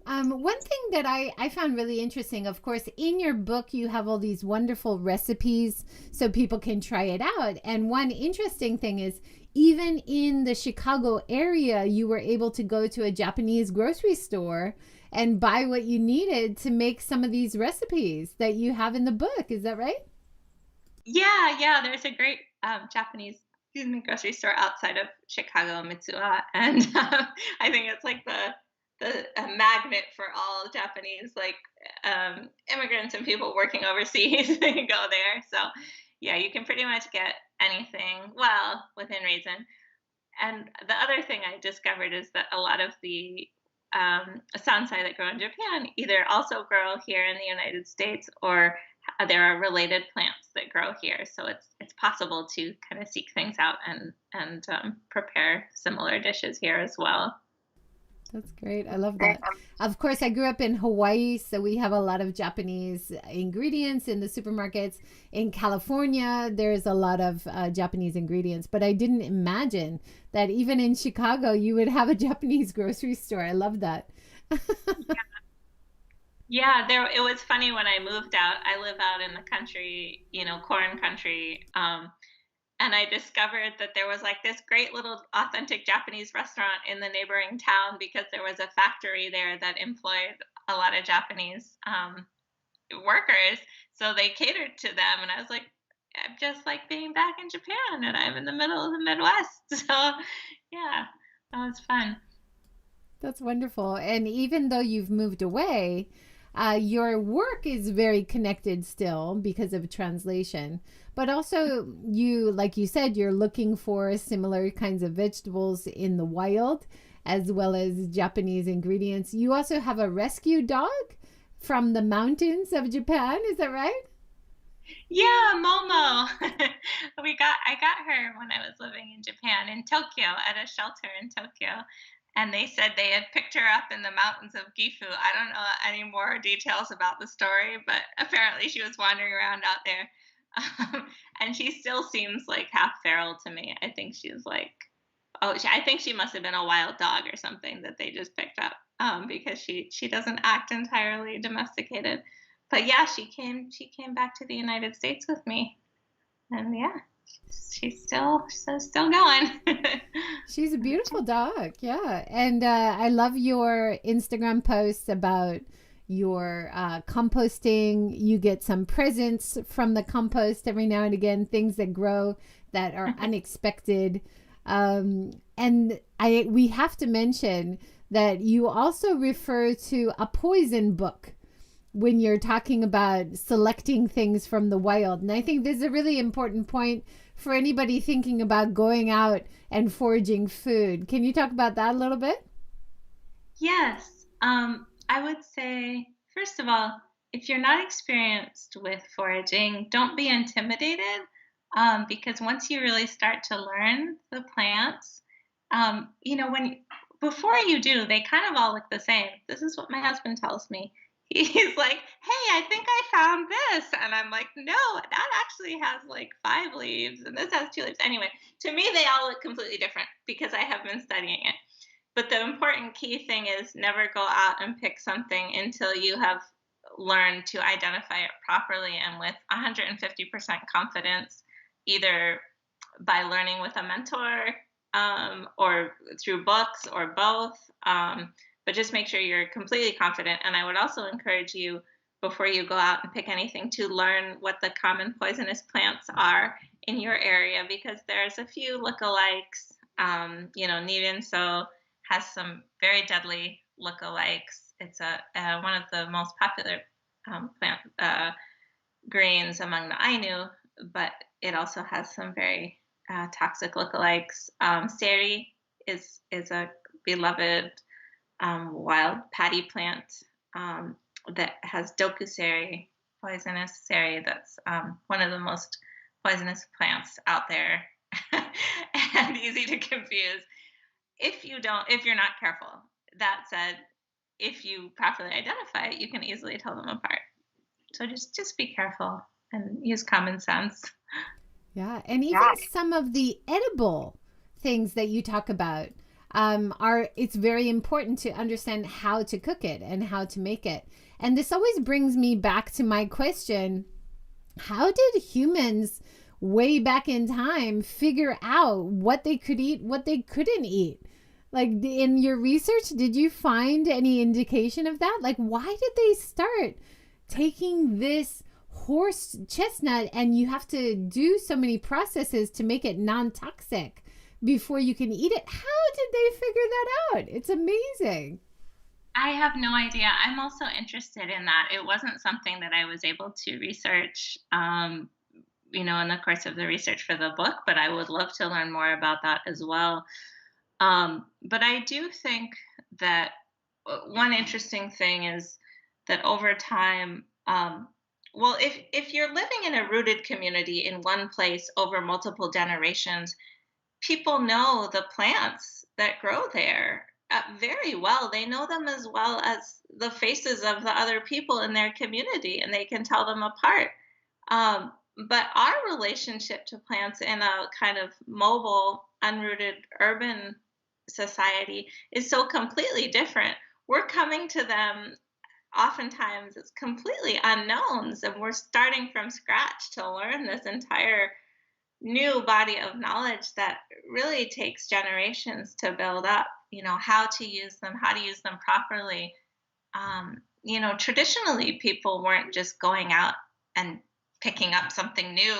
One thing that I found really interesting, of course, in your book, you have all these wonderful recipes so people can try it out. And one interesting thing is, even in the Chicago area, you were able to go to a Japanese grocery store and buy what you needed to make some of these recipes that you have in the book. Is that right? Yeah. There's a great Japanese grocery store outside of Chicago, Mitsuha. And I think it's like a magnet for all Japanese immigrants and people working overseas. They can go there. So yeah, you can pretty much get anything, well, within reason. And the other thing I discovered is that a lot of the sansai that grow in Japan either also grow here in the United States, or there are related plants that grow here. So it's possible to kind of seek things out and prepare similar dishes here as well. That's great. I love that. Of course, I grew up in Hawaii, so we have a lot of Japanese ingredients in the supermarkets. In California, there's a lot of Japanese ingredients, but I didn't imagine that even in Chicago, you would have a Japanese grocery store. I love that. Yeah, it was funny when I moved out. I live out in the country, corn country. And I discovered that there was like this great little authentic Japanese restaurant in the neighboring town because there was a factory there that employed a lot of Japanese workers. So they catered to them. And I was like, I'm just like being back in Japan and I'm in the middle of the Midwest. So yeah, that was fun. That's wonderful. And even though you've moved away, your work is very connected still because of translation, but also you, like you said, you're looking for similar kinds of vegetables in the wild as well as Japanese ingredients. You also have a rescue dog from the mountains of Japan, is that right? Yeah, Momo. I got her when I was living in Japan, in Tokyo, at a shelter in Tokyo. And they said they had picked her up in the mountains of Gifu. I don't know any more details about the story, but apparently she was wandering around out there. And she still seems like half feral to me. I think she's like, I think she must have been a wild dog or something that they just picked up, because she doesn't act entirely domesticated. But yeah, she came back to the United States with me, and yeah, she's still going. She's a beautiful dog, yeah. And I love your Instagram posts about your composting. You get some presents from the compost every now and again, things that grow that are unexpected. And we have to mention that you also refer to a poison book when you're talking about selecting things from the wild. And I think this is a really important point for anybody thinking about going out and foraging food. Can you talk about that a little bit? Yes. I would say, first of all, if you're not experienced with foraging, don't be intimidated, because once you really start to learn the plants, when before you do, they kind of all look the same. This is what my husband tells me. He's like, "Hey, I think I found this," and I'm like, "No, that actually has like 5 leaves, and this has 2 leaves." Anyway, to me, they all look completely different because I have been studying it. But the important key thing is never go out and pick something until you have learned to identify it properly and with 150% confidence, either by learning with a mentor, or through books, or both. But just make sure you're completely confident. And I would also encourage you, before you go out and pick anything, to learn what the common poisonous plants are in your area, because there's a few lookalikes. Nirinso has some very deadly lookalikes. It's one of the most popular plant greens among the Ainu, but it also has some very toxic lookalikes. Seri is a beloved wild paddy plant that has dokuseri, poisonous seri. That's one of the most poisonous plants out there and easy to confuse if you're not careful. That said, if you properly identify it, you can easily tell them apart. So just be careful and use common sense. Yeah, and even some of the edible things that you talk about it's very important to understand how to cook it and how to make it. And this always brings me back to my question: how did humans way back in time figure out what they could eat, what they couldn't eat? Like, in your research, did you find any indication of that? Like, why did they start taking this horse chestnut and you have to do so many processes to make it non-toxic before you can eat it? How did they figure that out? It's amazing. I have no idea. I'm also interested in that. It wasn't something that I was able to research, in the course of the research for the book, but I would love to learn more about that as well. But I do think that one interesting thing is that over time, if you're living in a rooted community in one place over multiple generations, people know the plants that grow there very well. They know them as well as the faces of the other people in their community, and they can tell them apart. But our relationship to plants in a kind of mobile, unrooted urban society is so completely different. We're coming to them oftentimes as completely unknowns, and we're starting from scratch to learn this entire new body of knowledge that really takes generations to build up. How to use them properly. Traditionally people weren't just going out and picking up something new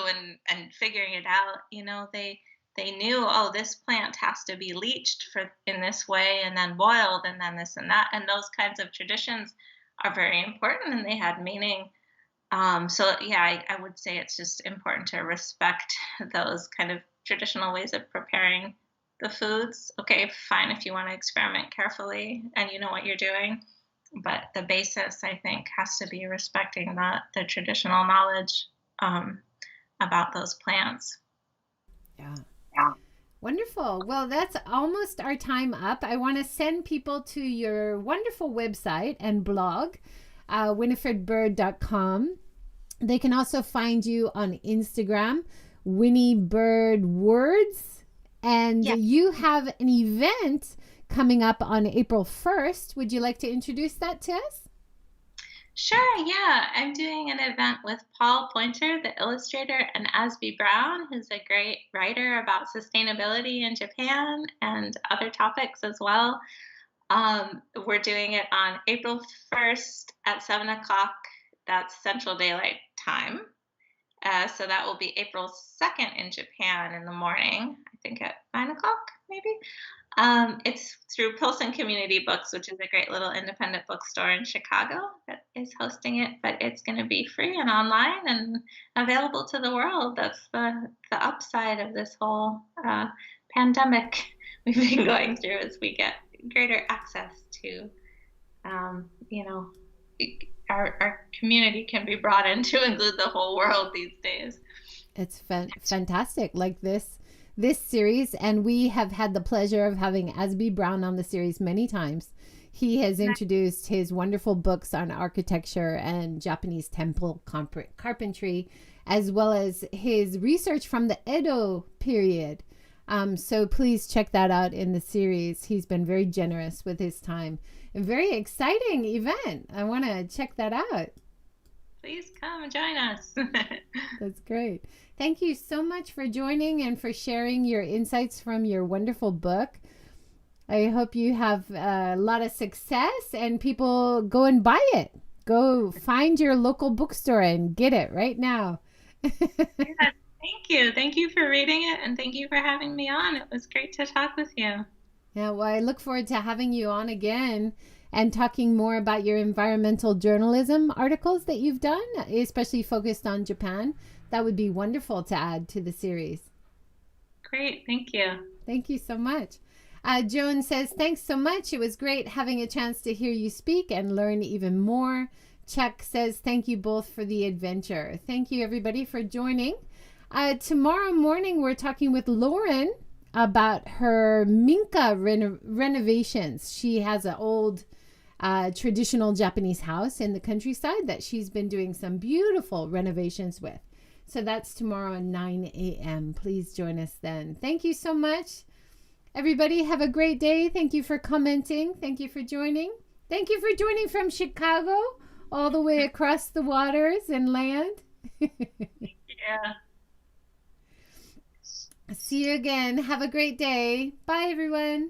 and figuring it out. They knew, oh, this plant has to be leached in this way and then boiled and then this and that. And those kinds of traditions are very important and they had meaning. So yeah, I would say it's just important to respect those kind of traditional ways of preparing the foods. Okay, fine if you want to experiment carefully and you know what you're doing, but the basis I think has to be respecting the traditional knowledge about those plants. Yeah. Yeah. Wonderful. Well, that's almost our time up. I want to send people to your wonderful website and blog, winifredbird.com. They can also find you on Instagram, Winnie Bird Words. And Yeah. you have an event coming up on April 1st. Would you like to introduce that to us? Sure, yeah. I'm doing an event with Paul Pointer, the illustrator, and Asby Brown, who's a great writer about sustainability in Japan and other topics as well. We're doing it on April 1st at 7 o'clock. That's Central Daylight Time. So that will be April 2nd in Japan in the morning, I think at 9 o'clock, maybe. It's through Pilsen Community Books, which is a great little independent bookstore in Chicago that is hosting it, but it's going to be free and online and available to the world. That's the upside of this whole pandemic we've been going through as we get greater access to, you know, our community can be brought in to include the whole world these days. It's fantastic. Like this series, and we have had the pleasure of having Asby Brown on the series many times. He has introduced his wonderful books on architecture and Japanese temple carpentry, as well as his research from the Edo period. So please check that out in the series. He's been very generous with his time. A very exciting event. I want to check that out. Please come and join us. That's great. Thank you so much for joining and for sharing your insights from your wonderful book. I hope you have a lot of success and people go and buy it. Go find your local bookstore and get it right now. Yeah, thank you. Thank you for reading it and thank you for having me on. It was great to talk with you. Yeah, well, I look forward to having you on again and talking more about your environmental journalism articles that you've done, especially focused on Japan. That would be wonderful to add to the series. Great. Thank you. Thank you so much. Joan says, thanks so much. It was great having a chance to hear you speak and learn even more. Chuck says, thank you both for the adventure. Thank you, everybody, for joining. Tomorrow morning, we're talking with Lauren about her Minka renovations. She has an old traditional Japanese house in the countryside that she's been doing some beautiful renovations with. So that's tomorrow at 9 a.m. Please join us then. Thank you so much. Everybody have a great day. Thank you for commenting. Thank you for joining. Thank you for joining from Chicago all the way across the waters and land. Yeah. See you again. Have a great day. Bye, everyone.